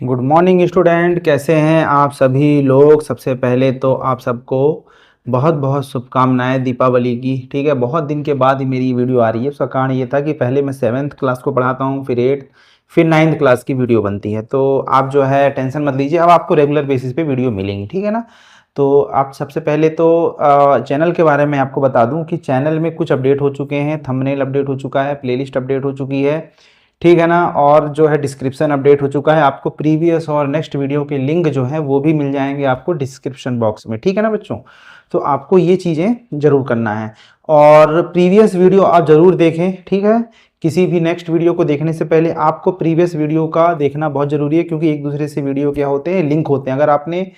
Good morning student, कैसे हैं आप सभी लोग। सबसे पहले तो आप सबको बहुत बहुत शुभकामनाएं दीपावली की। ठीक है, बहुत दिन के बाद ही मेरी वीडियो आ रही है। उसका कारण ये था कि पहले मैं 7th क्लास को पढ़ाता हूँ, फिर 8th, फिर 9th क्लास की वीडियो बनती है। तो आप जो है टेंशन मत लीजिए, अब आपको रेगुलर बेसिस पे वीडियो मिलेंगी। ठीक है ना। तो आप सबसे पहले तो चैनल के बारे में आपको बता दूं कि चैनल में कुछ अपडेट हो चुके हैं। थंबनेल अपडेट हो चुका है, प्लेलिस्ट अपडेट हो चुकी है, ठीक है ना। और जो है डिस्क्रिप्शन अपडेट हो चुका है। आपको प्रीवियस और नेक्स्ट वीडियो के लिंक जो है वो भी मिल जाएंगे आपको डिस्क्रिप्शन बॉक्स में, ठीक है ना बच्चों। तो आपको ये चीज़ें जरूर करना है और प्रीवियस वीडियो आप जरूर देखें, ठीक है। किसी भी नेक्स्ट वीडियो को देखने से पहले आपको प्रीवियस वीडियो का देखना बहुत जरूरी है, क्योंकि एक दूसरे से वीडियो क्या होते हैं, लिंक होते हैं। अगर आपने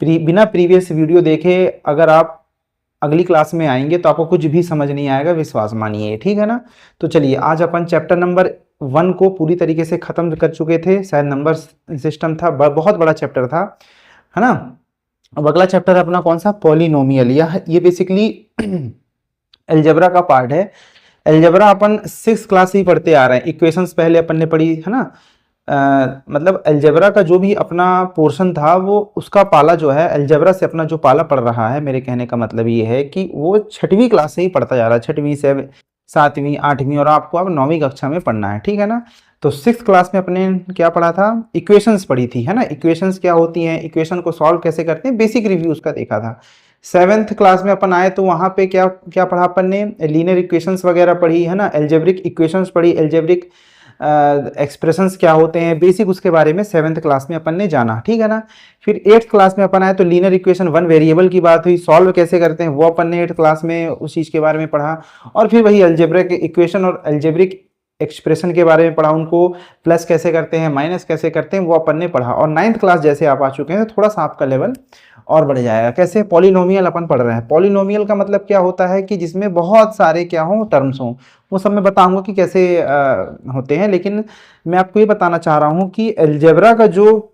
बिना प्रीवियस वीडियो देखे अगर आप अगली क्लास में आएंगे तो आपको कुछ भी समझ नहीं आएगा, विश्वास मानिए, ठीक है ना। तो चलिए, आज अपन चैप्टर नंबर 1 को पूरी तरीके से खत्म कर चुके थे। शायद नंबर सिस्टम था, बहुत बड़ा चैप्टर था, है ना। अब अगला चैप्टर अपना कौन सा, पॉलिनोमियल। ये बेसिकली अलजेब्रा का पार्ट है। अलजेब्रा अपन 6th क्लास से ही पढ़ते आ रहे हैं। इक्वेशंस पहले अपन ने पढ़ी, है ना। मतलब अलजेब्रा का जो भी अपना पोर्शन था वो उसका पाला जो है, अलजेब्रा से अपना जो पाला पड़ रहा है, मेरे कहने का मतलब ये है कि वो 6वीं क्लास से ही पढ़ता जा रहा है। 6वीं से 7वीं 8वीं और आपको अब 9वीं कक्षा में पढ़ना है, ठीक है ना। तो 6th क्लास में अपने क्या पढ़ा था, इक्वेशंस पढ़ी थी, है ना। इक्वेशंस क्या होती हैं, इक्वेशन को सॉल्व कैसे करते हैं, बेसिक रिव्यू उसका देखा था। 7th क्लास में अपन आए तो वहां पे क्या क्या पढ़ा अपन ने, लीनियर इक्वेशंस वगैरह पढ़ी, है ना। एल्जेब्रिक इक्वेशंस पढ़ी, एल्जेब्रिक एक्सप्रेशंस क्या होते हैं, बेसिक उसके बारे में 7th क्लास में अपन ने जाना, ठीक है ना। फिर 8th क्लास में अपन आए तो लीनियर इक्वेशन 1 वेरिएबल की बात हुई, सॉल्व कैसे करते हैं वो अपन ने 8th क्लास में उस चीज़ के बारे में पढ़ा। और फिर वही अलजेब्रिक इक्वेशन और अलजेब्रिक एक्सप्रेशन के बारे में पढ़ा, उनको प्लस कैसे करते हैं माइनस कैसे करते हैं वो अपन ने पढ़ा। और 9th क्लास जैसे आप आ चुके हैं तो थोड़ा सा आपका लेवल और बढ़ जाएगा। कैसे, पॉलिनोमियल अपन पढ़ रहे हैं। पॉलिनोमियल का मतलब क्या होता है कि जिसमें बहुत सारे क्या हो, टर्म्स हों। वो सब मैं बताऊंगा कि कैसे होते हैं, लेकिन मैं आपको ये बताना चाह रहा हूँ कि अलजेब्रा का जो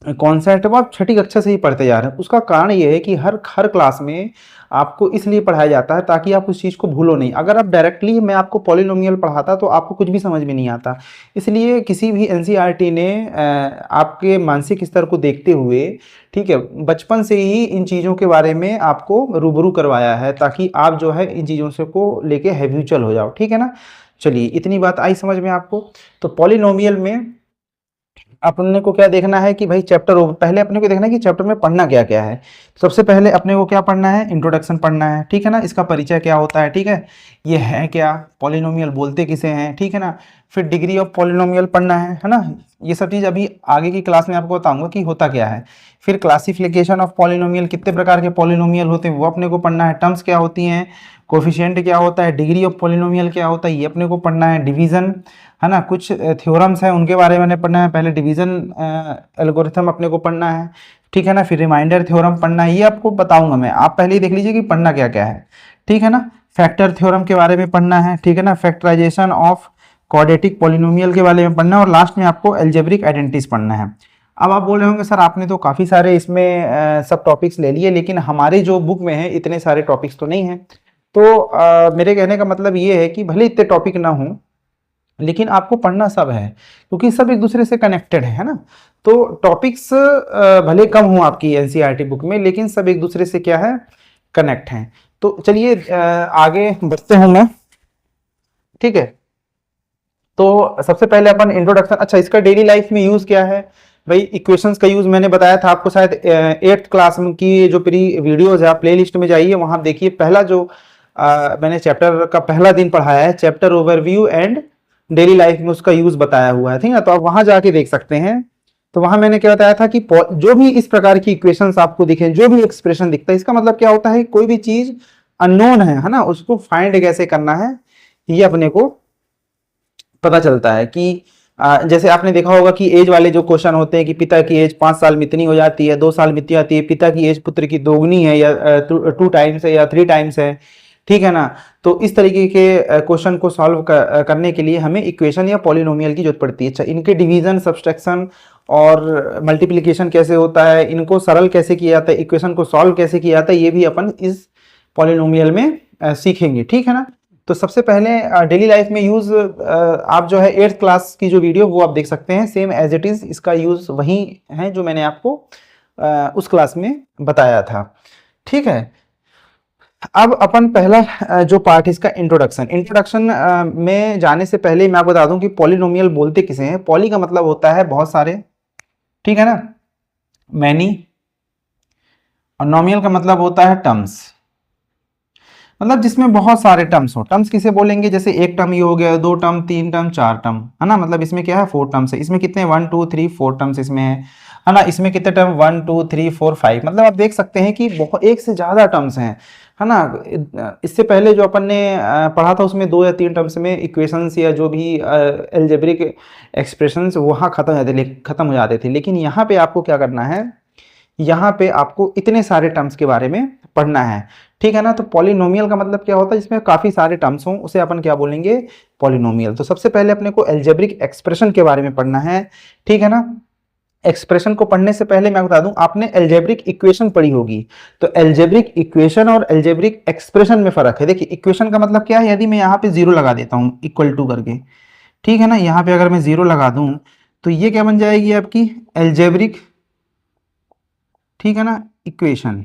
कॉन्सेप्ट है वो आप 6ठी कक्षा से ही पढ़ते जा रहे हैं। उसका कारण ये है कि हर क्लास में आपको इसलिए पढ़ाया जाता है ताकि आप उस चीज़ को भूलो नहीं। अगर आप डायरेक्टली मैं आपको पॉलिनोमियल पढ़ाता तो आपको कुछ भी समझ में नहीं आता। इसलिए किसी भी एनसीईआरटी ने आपके मानसिक स्तर को देखते हुए, ठीक है, बचपन से ही इन चीज़ों के बारे में आपको रूबरू करवाया है ताकि आप जो है इन चीज़ों से को लेके हैबिचुअल हो जाओ, ठीक है ना। चलिए, इतनी बात आई समझ में आपको। तो पॉलिनोमियल में अपने को क्या देखना है कि भाई पहले अपने को देखना है कि चैप्टर में पढ़ना क्या क्या है। सबसे पहले अपने को क्या पढ़ना है, इंट्रोडक्शन पढ़ना है, ठीक है ना। इसका परिचय क्या होता है, ठीक है, ये है क्या, पॉलिनोमियल बोलते किसे हैं, ठीक है ना। फिर डिग्री ऑफ पॉलिनोमियल पढ़ना है ना। ये सब चीज़ अभी आगे की क्लास में आपको बताऊंगा कि होता क्या है। फिर क्लासिफिकेशन ऑफ पॉलिनोमियल, कितने प्रकार के पॉलिनोमियल होते हैं वो अपने को पढ़ना है। टर्म्स क्या होती हैं, कोफिशिएंट क्या होता है, डिग्री ऑफ पॉलिनोमियल क्या होता है ये अपने को पढ़ना है। डिवीजन, है ना, कुछ थ्योरम्स हैं उनके बारे में पढ़ना है। पहले डिवीजन एल्गोरिथम अपने को पढ़ना है, ठीक है ना। फिर रिमाइंडर थ्योरम पढ़ना है, ये आपको बताऊंगा मैं, आप पहले ही देख लीजिए कि पढ़ना क्या क्या है, ठीक है ना। फैक्टर थ्योरम के बारे में पढ़ना है, ठीक है ना। फैक्टराइजेशन ऑफ क्वाड्रेटिक पॉलिनोमियल के बारे में पढ़ना है और लास्ट में आपको एल्जेब्रिक आइडेंटिटीज पढ़ना है। अब आप बोल रहे होंगे सर आपने तो काफ़ी सारे इसमें सब टॉपिक्स ले लिए, लेकिन हमारे जो बुक में है इतने सारे टॉपिक्स तो नहीं हैं। तो मेरे कहने का मतलब ये है कि भले इतने टॉपिक ना हों लेकिन आपको पढ़ना सब है, क्योंकि सब एक दूसरे से कनेक्टेड है ना। तो टॉपिक्स भले कम हो आपकी एनसीईआरटी बुक में, लेकिन सब एक दूसरे से क्या है, कनेक्ट हैं। तो चलिए आगे बढ़ते हैं मैं, ठीक है। तो सबसे पहले अपन इंट्रोडक्शन, अच्छा इसका डेली लाइफ में यूज क्या है भाई। इक्वेशंस का यूज मैंने बताया था आपको शायद 8th क्लास की जो प्री वीडियोज है, आप प्ले लिस्ट में जाइए, वहां देखिए पहला जो मैंने चैप्टर का पहला दिन पढ़ाया है, chapter overview and daily life में उसका यूज बताया हुआ है, ठीक है। तो आप वहां जाके देख सकते हैं। तो वहां मैंने क्या बताया था कि जो भी इस प्रकार की इक्वेशंस आपको दिखे, जो भी एक्सप्रेशन दिखता है, इसका मतलब क्या होता है, कोई भी चीज अननोन है ना, उसको फाइंड कैसे करना है ये अपने को पता चलता है। कि जैसे आपने देखा होगा कि एज वाले जो क्वेश्चन होते हैं कि पिता की एज 5 साल में इतनी हो जाती है, 2 साल में इतनी आती है, पिता की एज पुत्र की दोगुनी है या 2 टाइम्स है या 3 टाइम्स है, ठीक है ना। तो इस तरीके के क्वेश्चन को सॉल्व करने के लिए हमें इक्वेशन या पॉलिनोमियल की जरूरत पड़ती है। अच्छा, इनके डिवीजन, सब्सट्रैक्शन और मल्टीप्लिकेशन कैसे होता है, इनको सरल कैसे किया जाता है, इक्वेशन को सॉल्व कैसे किया जाता है, ये भी अपन इस पॉलिनोमियल में सीखेंगे, ठीक है ना। तो सबसे पहले डेली लाइफ में यूज आप जो है 8th क्लास की जो वीडियो वो आप देख सकते हैं, सेम एज इट इज इसका यूज वही है जो मैंने आपको उस क्लास में बताया था। ठीक है, अब अपन पहला जो पार्ट है इसका इंट्रोडक्शन में जाने से पहले मैं आपको बता दूं कि पॉलिनोमियल बोलते किसे हैं। पॉली का मतलब होता है बहुत सारे, ठीक है ना, मैनी, और नोमियल का मतलब होता है टर्म्स, मतलब जिसमें बहुत सारे टर्म्स हो। टर्म्स किसे बोलेंगे, जैसे एक टर्म ये हो गया, 2 टर्म, 3 टर्म, 4 टर्म, है ना, मतलब इसमें क्या है 4 टर्म्स है। इसमें कितने 1 2 3 4 टर्म्स इसमें है ना। इसमें कितने टर्म 1 2 3 4 5, मतलब आप देख सकते हैं कि बहुत एक से ज्यादा टर्म्स हैं, है ना। इससे पहले जो अपन ने पढ़ा था उसमें 2 या 3 टर्म्स में इक्वेशंस या जो भी एल्जेब्रिक एक्सप्रेशंस वहाँ खत्म हो जाते थे, लेकिन यहाँ पे आपको क्या करना है, यहाँ पे आपको इतने सारे टर्म्स के बारे में पढ़ना है, ठीक है ना। तो पॉलिनोमियल का मतलब क्या होता है, जिसमें काफी सारे टर्म्स हों उसे अपन क्या बोलेंगे, पॉलिनोमियल। तो सबसे पहले अपने को एल्जेब्रिक एक्सप्रेशन के बारे में पढ़ना है, ठीक है ना। एक्सप्रेशन को पढ़ने से पहले मैं बता दूं, आपने एल्जेब्रिक इक्वेशन पढ़ी होगी। तो एल्जेब्रिक इक्वेशन और एल्जेब्रिक एक्सप्रेशन में फर्क है। देखिए इक्वेशन का मतलब क्या है, यदि मैं यहाँ पे जीरो लगा देता हूँ इक्वल टू करके, ठीक है ना, यहाँ पे अगर मैं जीरो लगा दूं तो ये क्या बन जाएगी आपकी एल्जेब्रिक, ठीक है ना, इक्वेशन।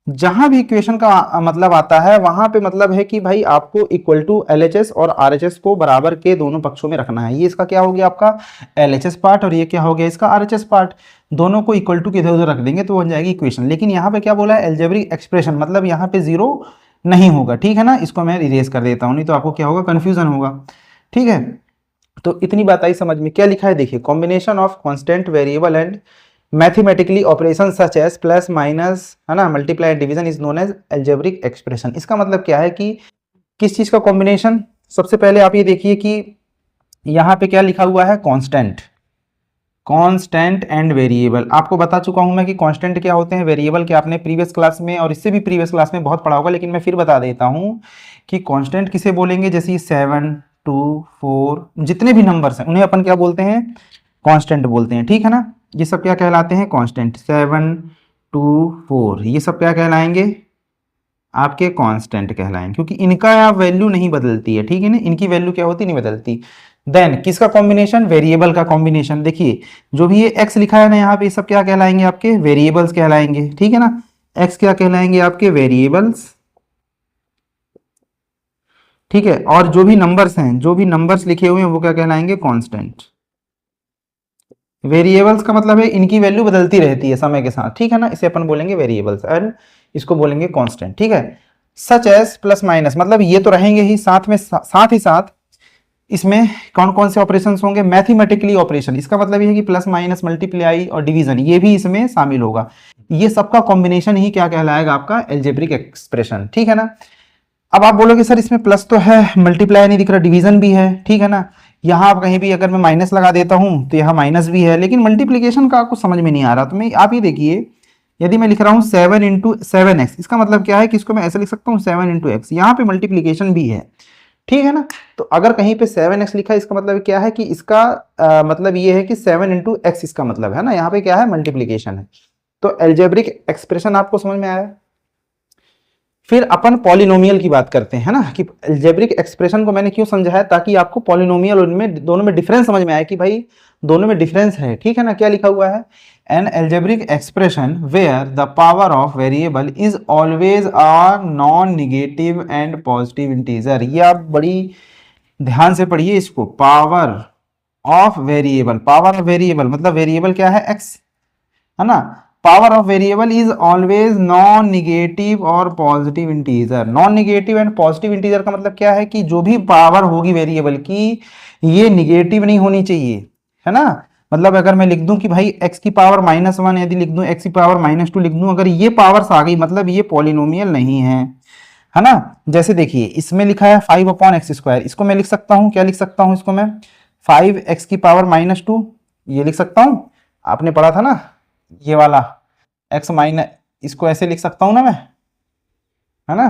जहां भी इक्वेशन का मतलब आता है वहां पे मतलब है कि भाई आपको इक्वल टू एलएचएस और आरएचएस को बराबर के दोनों पक्षों में रखना है। ये इसका क्या हो गया आपका एलएचएस पार्ट, और ये क्या हो गया इसका आरएचएस पार्ट। दोनों को इक्वल टू के इधर उधर रख देंगे तो बन जाएगी इक्वेशन। लेकिन यहाँ पे क्या बोला है, एल्जेब्रिक एक्सप्रेशन, मतलब यहाँ पे जीरो नहीं होगा, ठीक है ना। इसको मैं इरेज कर देता हूँ, नहीं तो आपको क्या होगा, कंफ्यूजन होगा, ठीक है। तो इतनी बात आई समझ में। क्या लिखा है देखिए, combination of constant variable and mathematically operation such as plus minus, है ना, multiply and division is known as algebraic expression. इसका मतलब क्या है कि किस चीज का कॉम्बिनेशन। सबसे पहले आप ये देखिए कि यहाँ पे क्या लिखा हुआ है, कांस्टेंट एंड वेरिएबल। आपको बता चुका हूं मैं कि कांस्टेंट क्या होते हैं, वेरिएबल क्या आपने प्रीवियस क्लास में और इससे भी प्रीवियस क्लास में बहुत पढ़ा होगा, लेकिन मैं फिर बता देता हूं कि कांस्टेंट किसे बोलेंगे, जैसे 7 2 4 जितने भी नंबर्स हैं उन्हें अपन क्या बोलते हैं, कांस्टेंट बोलते हैं, ठीक है ना। ये सब क्या कहलाते हैं, कांस्टेंट। 7 2 4 ये सब क्या कहलाएंगे, आपके कांस्टेंट कहलाएंगे, क्योंकि इनका वैल्यू नहीं बदलती है, ठीक है ना, इनकी वैल्यू क्या होती नहीं बदलती। देन किसका कॉम्बिनेशन, वेरिएबल का कॉम्बिनेशन। देखिए जो भी ये x लिखा है ना यहाँ पे, ये सब क्या कहलाएंगे, आपके वेरिएबल्स कहलाएंगे, ठीक है ना। x क्या कहलाएंगे, आपके वेरिएबल्स, ठीक है। और जो भी नंबर्स हैं, जो भी नंबर्स लिखे हुए हैं वो क्या कहलाएंगे, कांस्टेंट। वेरिएबल्स का मतलब है इनकी वैल्यू बदलती रहती है समय के साथ, ठीक है ना, इसे अपन बोलेंगे वेरिएबल्स, एंड इसको बोलेंगे कांस्टेंट, ठीक है। सच एज प्लस माइनस, मतलब ये तो रहेंगे ही, साथ में साथ ही साथ इसमें कौन कौन से ऑपरेशन होंगे, मैथमेटिकली ऑपरेशन। इसका मतलब ये है कि प्लस माइनस मल्टीप्लाई और डिवीजन ये भी इसमें शामिल होगा। ये सबका कॉम्बिनेशन ही क्या कहलाएगा, आपका एल्जेब्रिक एक्सप्रेशन, ठीक है ना। अब आप बोलोगे सर इसमें प्लस तो है, मल्टीप्लाई नहीं दिख रहा, डिवीजन भी है, ठीक है ना। यहाँ आप कहीं भी अगर मैं माइनस लगा देता हूं तो यहाँ माइनस भी है, लेकिन मल्टीप्लीकेशन का आपको समझ में नहीं आ रहा। तो मैं आप ये देखिए, यदि मैं लिख रहा हूँ 7 इंटू 7x, इसका मतलब क्या है कि इसको मैं ऐसे लिख सकता हूँ 7 इंटू एक्स, यहाँ पे मल्टीप्लीकेशन भी है, ठीक है ना। तो अगर कहीं पे 7x लिखा है, इसका मतलब क्या है कि इसका मतलब ये है कि 7 इंटू एक्स, इसका मतलब है ना, यहाँ पे क्या है, मल्टीप्लीकेशन है। तो एल्जेब्रिक एक्सप्रेशन आपको समझ में आया। फिर अपन पॉलिनोमियल की बात करते हैं ना, कि एल्जेब्रिक एक्सप्रेशन को मैंने क्यों समझाया, ताकि आपको पॉलिनोमियल उनमें दोनों में डिफरेंस समझ में आए कि भाई दोनों में डिफरेंस है, ठीक है ना। क्या लिखा हुआ है, an algebraic expression where the power of variable is always a non negative and positive integer. ये आप बड़ी ध्यान से पढ़िए इसको, power of variable. Power of variable मतलब वेरिएबल क्या है, एक्स, है ना। Power of variable is always non negative और positive integer. Non negative and positive integer का मतलब क्या है कि जो भी पावर होगी वेरिएबल की, ये निगेटिव नहीं होनी चाहिए, है ना। मतलब अगर मैं लिख दूं कि भाई x की पावर -1, यदि लिख दूं x की पावर -2 लिख दूं, अगर ये पावर्स आ गई मतलब ये पॉलिनोमियल नहीं है ना। जैसे देखिए इसमें लिखा है 5/x², इसको मैं लिख सकता हूं, क्या लिख सकता हूं इसको मैं, 5x की पावर -2 ये लिख सकता हूं। आपने पढ़ा था ना ये वाला x माइनस, इसको ऐसे लिख सकता हूं ना मैं, है ना।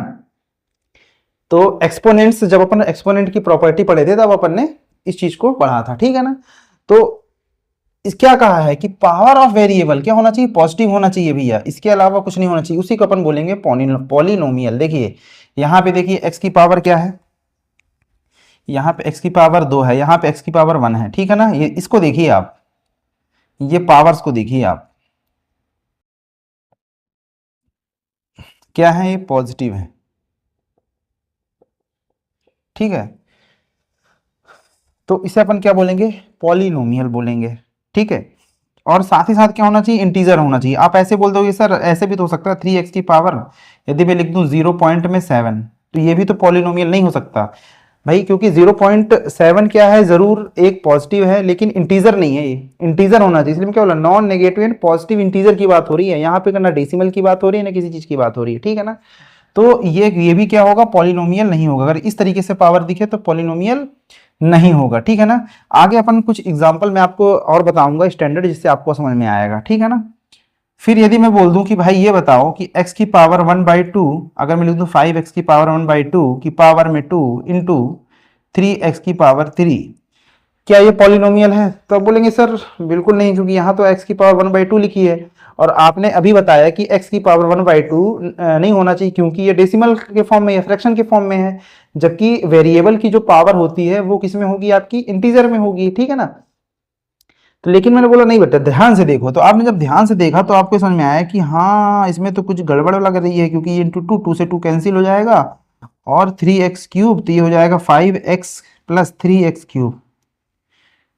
तो एक्सपोनेंट्स, जब अपन एक्सपोनेंट की प्रॉपर्टी पढ़े थे तब अपन ने इस चीज को पढ़ा था, ठीक है ना। तो इस क्या कहा है कि पावर ऑफ वेरिएबल क्या होना चाहिए, पॉजिटिव होना चाहिए भैया, इसके अलावा कुछ नहीं होना चाहिए, उसी को अपन बोलेंगे पॉलिनोमियल। देखिए यहाँ पे देखिए x की पावर क्या है, यहाँ पे x की पावर 2 है, यहाँ पे x की पावर 1 है, ठीक है ना। ये इसको देखिए आप, ये पावर्स को देखिए आप, क्या है, ये पॉजिटिव है, ठीक है। तो इसे अपन क्या बोलेंगे, पॉलिनोमियल बोलेंगे, ठीक है। और साथ ही साथ क्या होना चाहिए, इंटीजर होना चाहिए। आप ऐसे बोल दोगे सर ऐसे भी तो हो सकता है 3x की पावर, यदि मैं लिख दूं 0.7, तो ये भी तो पॉलिनोमियल नहीं हो सकता भाई, क्योंकि 0.7 क्या है, जरूर एक पॉजिटिव है लेकिन इंटीजर नहीं है, ये इंटीजर होना चाहिए। इसलिए मैं क्या बोला, non negative and positive integer की बात हो रही है यहाँ पे, ना डेसिमल की बात हो रही है ना किसी चीज की बात हो रही है, ठीक है ना। तो ये भी क्या होगा, पॉलिनोमियल नहीं होगा। अगर इस तरीके से पावर दिखे तो पॉलिनोमियल नहीं होगा, ठीक है ना। आगे अपन कुछ एग्जांपल मैं आपको और बताऊंगा स्टैंडर्ड, जिससे आपको समझ में आएगा, ठीक है ना। फिर यदि मैं बोल दूं कि भाई ये बताओ कि x की पावर 1/2, अगर मैं लिख दूं 5x की पावर 1/2 की पावर में 2 इंटू 3x की पावर 3, क्या ये पॉलिनोमियल है? तो आप बोलेंगे सर बिल्कुल नहीं, क्योंकि यहाँ तो x की पावर 1/2 लिखी है और आपने अभी बताया कि x की पावर 1/2 नहीं होना चाहिए, क्योंकि ये डेसिमल के फॉर्म में या फ्रैक्शन के फॉर्म में है, जबकि वेरिएबल की जो पावर होती है वो किस में होगी, आपकी इंटीजर में होगी, ठीक है ना। तो लेकिन मैंने बोला नहीं बेटा ध्यान से देखो, तो आपने जब ध्यान से देखा तो आपको समझ में आया कि हाँ इसमें तो कुछ गड़बड़ लग रही है, क्योंकि ये इंटू 2 से 2 कैंसिल हो जाएगा और 3x³ तो ये हो जाएगा 5x प्लस 3x³,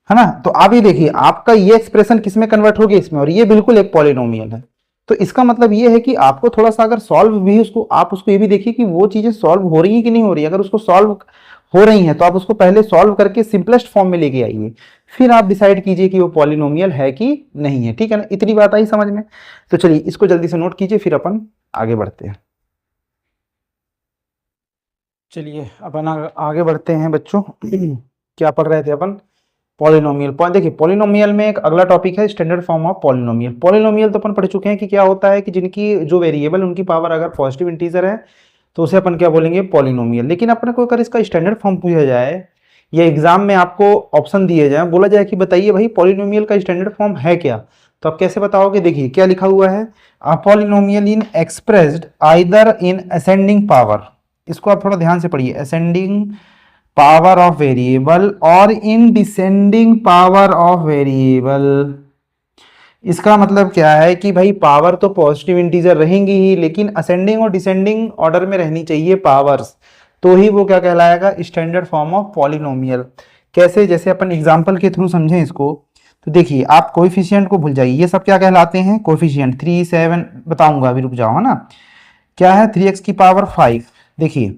है ना। तो आप ये देखिए आपका ये एक्सप्रेशन किसमें कन्वर्ट हो गया, इसमें, और ये बिल्कुल एक पॉलिनोमियल है। तो इसका मतलब ये है कि आपको थोड़ा सा अगर सॉल्व भी उसको, आप उसको ये भी देखिए कि वो चीजें सॉल्व हो रही है कि नहीं हो रही है। अगर उसको सॉल्व हो रही हैं तो आप उसको पहले सॉल्व करके सिंपलेस्ट फॉर्म में लेके आइए, फिर आप डिसाइड कीजिए कि वो पॉलिनोमियल है कि नहीं है, ठीक है ना। इतनी बात आई समझ में। तो चलिए इसको जल्दी से नोट कीजिए, फिर अपन आगे बढ़ते हैं। चलिए अपन आगे बढ़ते हैं बच्चों। क्या पढ़ रहे थे अपन, पॉलिनोमियल। देखिए पॉलिनोमियल में एक अगला टॉपिक है standard form of polynomial. Polynomial तो अपन पढ़ चुके हैं कि क्या होता है कि जिनकी जो वेरिएबल उनकी पावर अगर पॉजिटिव इंटीजर है तो उसे अपन क्या बोलेंगे, पॉलिनोमियल। लेकिन अपन को अगर इसका स्टैंडर्ड फॉर्म पूछा जाए या एग्जाम में आपको ऑप्शन दिए जाए, बोला जाए कि बताइए भाई पॉलिनोमियल का स्टैंडर्ड फॉर्म है क्या, तो आप कैसे बताओगे। देखिए क्या लिखा हुआ है, a polynomial in expressed either in ascending power, इसको आप थोड़ा ध्यान से पढ़िए, असेंडिंग पावर ऑफ वेरिएबल और in descending power of variable. इसका मतलब क्या है कि भाई पावर तो पॉजिटिव इंटीजर रहेंगी ही, लेकिन असेंडिंग और डिसेंडिंग ऑर्डर में रहनी चाहिए पावर्स, तो ही वो क्या कहलाएगा, स्टैंडर्ड फॉर्म ऑफ पॉलिनोमियल। कैसे, जैसे अपन एग्जांपल के थ्रू समझें इसको, तो देखिए आप कोएफिशिएंट को भूल जाइए, ये सब क्या कहलाते हैं, कोएफिशिएंट। 3 7 बताऊंगा अभी, रुक जाओ, है ना। क्या है 3x की पावर 5, देखिए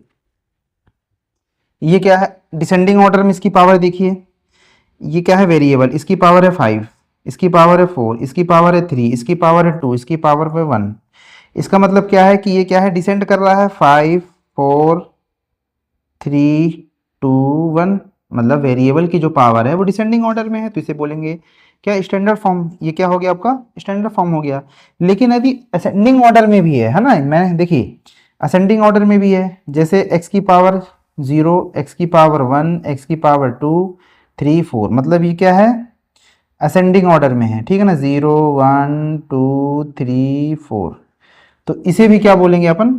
ये क्या है, डिसेंडिंग ऑर्डर में इसकी पावर देखिए, ये क्या है वेरिएबल, इसकी पावर है 5, इसकी पावर है 4, इसकी पावर है 3, इसकी पावर है 2, इसकी पावर है 1। इसका मतलब क्या है कि ये क्या है, डिसेंड कर रहा है 5 4 3 2 1, मतलब वेरिएबल की जो पावर है वो डिसेंडिंग ऑर्डर में है, तो इसे बोलेंगे क्या, स्टैंडर्ड फॉर्म। ये क्या हो गया आपका, स्टैंडर्ड फॉर्म हो गया। लेकिन यदि असेंडिंग ऑर्डर में भी है ना, मैं देखिए असेंडिंग ऑर्डर में भी है, जैसे x की पावर 0, x की पावर 1, x की पावर 2 3 4, मतलब ये क्या है, असेंडिंग ऑर्डर में है, ठीक है ना, 0 1 2 3 4। तो इसे भी क्या बोलेंगे अपन,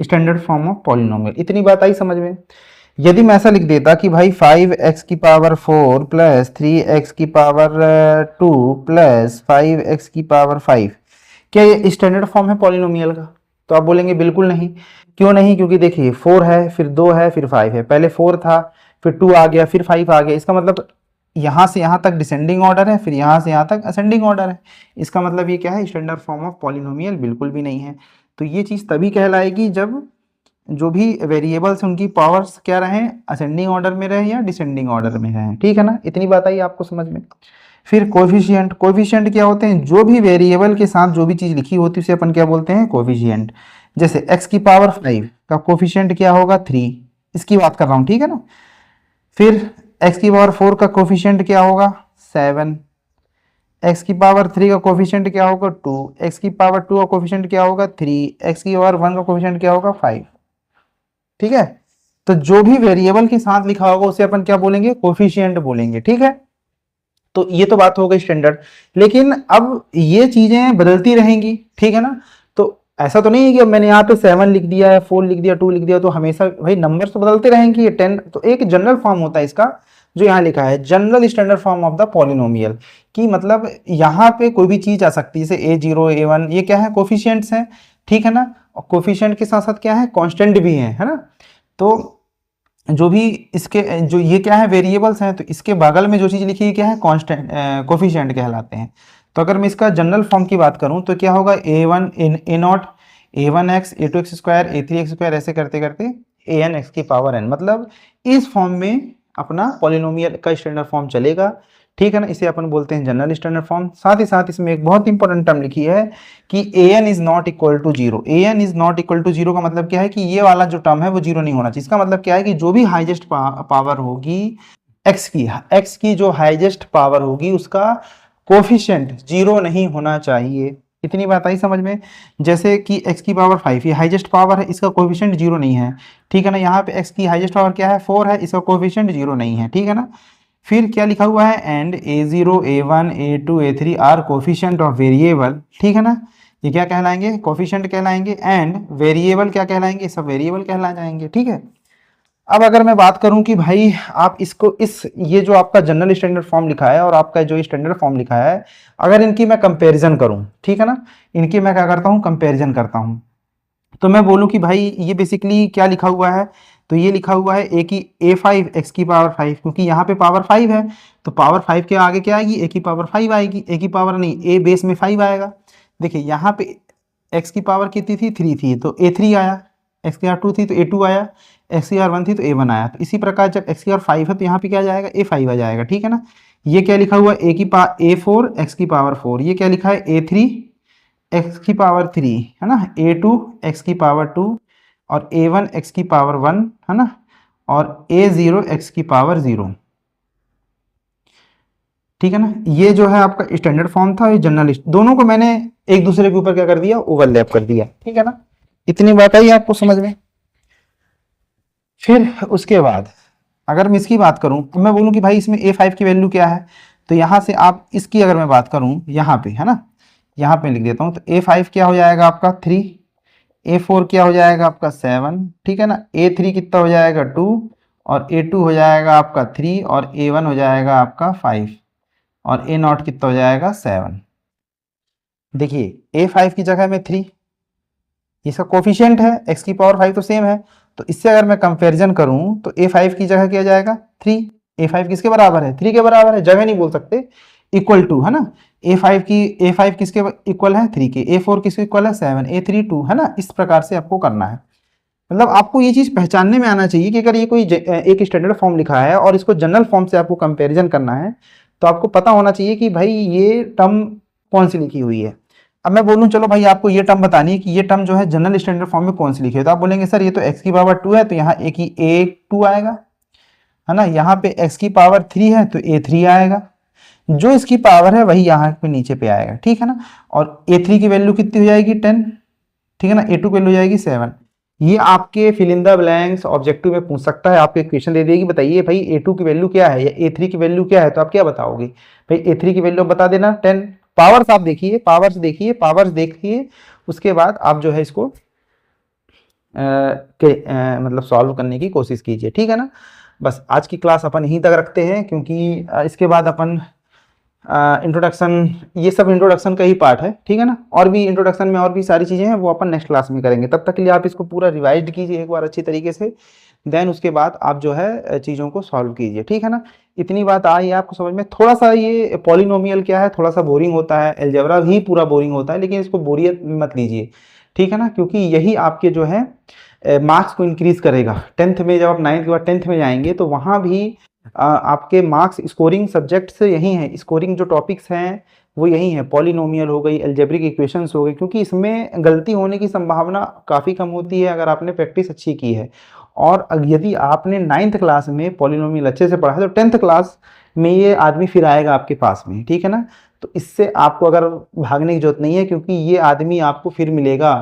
स्टैंडर्ड फॉर्म ऑफ पॉलिनोमियल। इतनी बात आई समझ में। यदि मैं ऐसा लिख देता कि भाई 5x की पावर 4 प्लस 3x की पावर 2 प्लस 5x की पावर 5, क्या ये स्टैंडर्ड फॉर्म है पॉलिनोमियल का, तो आप बोलेंगे बिल्कुल नहीं। क्यों नहीं, क्योंकि देखिए 4 है, फिर 2 है, फिर 5 है, पहले 4 था, फिर 2 आ गया, फिर 5 आ गया। इसका मतलब यहाँ से यहाँ तक डिसेंडिंग ऑर्डर है, फिर यहाँ से यहाँ तक असेंडिंग ऑर्डर है। इसका मतलब ये क्या है, स्टैंडर्ड फॉर्म ऑफ पॉलिनोमियल बिल्कुल भी नहीं है। तो ये चीज़ तभी कहलाएगी जब जो भी वेरिएबल्स उनकी पावर्स क्या रहें, असेंडिंग ऑर्डर में रहे या डिसेंडिंग ऑर्डर में रहें, ठीक है ना। इतनी बात आई आपको समझ में। फिर कोएफिशिएंट, कोएफिशिएंट क्या होते हैं, जो भी वेरिएबल के साथ जो भी चीज़ लिखी होती है उसे अपन क्या बोलते हैं, कोएफिशिएंट। जैसे x की पावर 5 का कोएफिशिएंट क्या होगा, 3, इसकी बात कर रहा हूँ, ठीक है ना। फिर x की पावर 4 का कोएफिशिएंट क्या होगा, 7, x की पावर 3 का कोएफिशिएंट क्या होगा, 2, x की पावर 2 का कोएफिशिएंट क्या होगा, 3, x की पावर 1 का कोएफिशिएंट क्या होगा, 5, ठीक है। तो जो भी वेरिएबल के साथ लिखा होगा उसे अपन क्या बोलेंगे, कोएफिशिएंट बोलेंगे, ठीक है। तो ये तो बात हो गई स्टैंडर्ड। लेकिन अब ये चीजें बदलती रहेंगी, ठीक है ना। तो ऐसा तो नहीं है कि अब मैंने यहाँ पे 7 लिख दिया है, 4 लिख दिया, 2 लिख दिया, तो हमेशा भाई नंबर तो बदलते रहेंगे। ये 10 तो एक जनरल फॉर्म होता है इसका, जो यहाँ लिखा है general standard form of the polynomial, कि मतलब यहाँ पे कोई भी चीज आ सकती है, जैसे A0 A1 ये क्या है, कोफिशिएंट्स हैं, ठीक है ना। और कोफिशिएंट के साथ साथ क्या है, कांस्टेंट भी है ना। तो जो भी इसके जो ये क्या है, वेरिएबल्स हैं, तो इसके बगल में जो चीज लिखी है क्या है, कांस्टेंट कोफिशिएंट कहलाते हैं। तो अगर मैं इसका जनरल फॉर्म की बात करूं तो क्या होगा, A1 A0 A1x A2x square A3x square, ऐसे करते करते AN x की पावर n, मतलब इस फॉर्म में अपना पॉलिनोमियल का स्टैंडर्ड फॉर्म चलेगा, ठीक है ना। इसे अपन बोलते हैं जनरल स्टैंडर्ड फॉर्म। साथ ही साथ इसमें एक बहुत इंपॉर्टेंट टर्म लिखी है कि an is not equal to zero. an is not equal to zero का मतलब क्या है कि ये वाला जो टर्म है वो जीरो नहीं होना चाहिए। इसका मतलब क्या है कि जो भी हाईएस्ट पावर होगी x की जो हाईएस्ट पावर होगी उसका कोफिशिएंट जीरो नहीं होना चाहिए। इतनी बात आई समझ में। जैसे कि x की पावर 5 ये हाईएस्ट पावर है, इसका कोफिशिएंट जीरो नहीं है, ठीक है ना। यहाँ पे x की हाईएस्ट पावर क्या है, 4 है, इसका कोफिशिएंट जीरो नहीं है, ठीक है ना। फिर क्या लिखा हुआ है, and A0 A1 A2 A3 are coefficient of variable, ठीक है ना। ये क्या कहलाएंगे, कोफिशिएंट कहलाएंगे, एंड वेरिएबल क्या कहलाएंगे, सब वेरिएबल कहला जाएंगे, ठीक है। अब अगर मैं बात करूं कि भाई आप इसको ये जो आपका जनरल स्टैंडर्ड फॉर्म लिखा है और आपका जो स्टैंडर्ड फॉर्म लिखा है, अगर इनकी मैं कंपैरिजन करूं, ठीक है ना, इनकी मैं क्या करता हूं, कंपैरिजन करता हूं। तो मैं बोलूं कि भाई ये बेसिकली क्या लिखा हुआ है, तो ये लिखा हुआ है ए की A5 x की पावर 5, क्योंकि यहाँ पे पावर 5 है, तो पावर 5 के आगे क्या आएगी, a की पावर 5 आएगी। a की पावर नहीं, a बेस में 5 आएगा। देखिए यहाँ पे x की पावर कितनी थी, 3 थी, तो A3 आया। x की पावर 2 थी तो A2 आया। x की पावर 1 थी तो A1 आया। तो इसी प्रकार जब x की पावर 5 है तो यहाँ पे क्या जाएगा, A5 आ जाएगा, ठीक है ना। ये क्या लिखा हुआ है, A4 x की पावर 4, ये क्या लिखा है, A3 x की पावर 3, है ना, A2 x की पावर 2 और A1 x की पावर 1, है ना, और A0 x की पावर 0, ठीक है ना। ये जो है आपका स्टैंडर्ड फॉर्म था, ये जर्नलिस्ट, दोनों को मैंने एक दूसरे के ऊपर क्या कर दिया, ओवरलैप कर दिया, ठीक है ना। इतनी बात आई आपको समझ में। फिर उसके बाद अगर मैं इसकी बात करूं तो मैं बोलूं कि भाई इसमें A5 की वैल्यू क्या है, तो यहां से आप इसकी अगर मैं बात करूं यहाँ पे, है ना, यहाँ पे लिख देता हूं, तो A5 क्या हो जाएगा आपका 3, A4 क्या हो जाएगा आपका 7, ठीक है ना, A3 कितना हो जाएगा 2 और A2 हो जाएगा आपका 3 और A1 हो जाएगा आपका 5 और A0 कितना हो जाएगा 7। देखिए A5 की जगह में 3, इसका कोफिशिएंट है, x की पावर 5 तो सेम है, तो इससे अगर मैं कंपैरिजन करूं तो A5 की जगह क्या जाएगा 3। A5 किसके बराबर है, 3 के बराबर है, जगह नहीं बोल सकते, इक्वल टू, है ना। A5 किसके इक्वल है, 3 के। A4 किसके इक्वल है, 7, A3 2, है ना। इस प्रकार से आपको करना है। मतलब आपको ये चीज पहचानने में आना चाहिए कि अगर ये कोई एक स्टैंडर्ड फॉर्म लिखा है और इसको जनरल फॉर्म से आपको कंपैरिजन करना है, तो आपको पता होना चाहिए कि भाई ये टर्म कौन सी लिखी हुई है। अब मैं बोलूं चलो भाई आपको ये टर्म बतानी है कि ये टर्म जो है जनरल स्टैंडर्ड फॉर्म में कौन सी लिखी है, तो आप बोलेंगे सर ये तो x की पावर 2 है तो यहाँ a की A2 आएगा, है ना। यहाँ पे x की पावर 3 है तो A3 आएगा, जो इसकी पावर है वही यहाँ पे नीचे पे आएगा, ठीक है ना। और A3 की वैल्यू कितनी हो जाएगी 10, ठीक है ना। A2 की वैल्यू हो जाएगी 7। ये आपके fill in the blanks objective में पूछ सकता है, आपको एक क्वेश्चन दे देगी, बताइए भाई A2 की वैल्यू क्या है या A3 की वैल्यू क्या है, तो आप क्या बताओगे भाई, A3 की वैल्यू बता देना 10। पावर्स आप देखिए, पावर्स देखिए, उसके बाद आप जो है इसको मतलब सॉल्व करने की कोशिश कीजिए, ठीक है ना। बस आज की क्लास अपन यहीं तक रखते हैं, क्योंकि इसके बाद अपन इंट्रोडक्शन, ये सब इंट्रोडक्शन का ही पार्ट है, ठीक है ना। और भी इंट्रोडक्शन में और भी सारी चीज़ें हैं, वो अपन नेक्स्ट क्लास में करेंगे। तब तक के लिए आप इसको पूरा रिवाइज कीजिए एक बार अच्छी तरीके से, देन उसके बाद आप जो है चीज़ों को सॉल्व कीजिए, ठीक है ना। इतनी बात आई है आपको समझ में। थोड़ा सा ये पॉलिनोमियल क्या है, थोड़ा सा बोरिंग होता है, अलजेब्रा भी पूरा बोरिंग होता है, लेकिन इसको बोरियत मत लीजिए, ठीक है ना, क्योंकि यही आपके जो है मार्क्स को इंक्रीज करेगा। 10th में जब आप 9th के बाद 10th में जाएंगे तो वहाँ भी आपके मार्क्स स्कोरिंग सब्जेक्ट्स यही हैं, स्कोरिंग जो टॉपिक्स हैं वो यही है, पॉलिनोमियल हो गई, अलजेब्रिक इक्वेशंस हो गई, क्योंकि इसमें गलती होने की संभावना काफ़ी कम होती है अगर आपने प्रैक्टिस अच्छी की है। और यदि आपने 9th क्लास में पॉलिनोमियल अच्छे से पढ़ा है तो 10th क्लास में ये आदमी फिर आएगा आपके पास में, ठीक है ना। तो इससे आपको अगर भागने की जरूरत नहीं है, क्योंकि ये आदमी आपको फिर मिलेगा,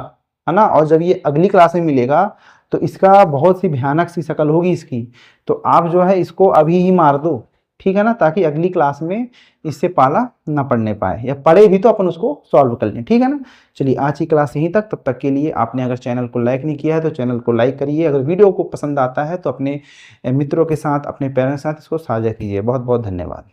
है ना। और जब ये अगली क्लास में मिलेगा तो इसका बहुत सी भयानक सी शक्ल होगी इसकी, तो आप जो है इसको अभी ही मार दो, ठीक है ना, ताकि अगली क्लास में इससे पाला ना पड़ने पाए, या पढ़े भी तो अपन उसको सॉल्व कर लें, ठीक है ना। चलिए आज की क्लास यहीं तक, तब तक के लिए आपने अगर चैनल को लाइक नहीं किया है तो चैनल को लाइक करिए, अगर वीडियो को पसंद आता है तो अपने मित्रों के साथ, अपने पेरेंट्स के साथ इसको साझा कीजिए। बहुत बहुत धन्यवाद।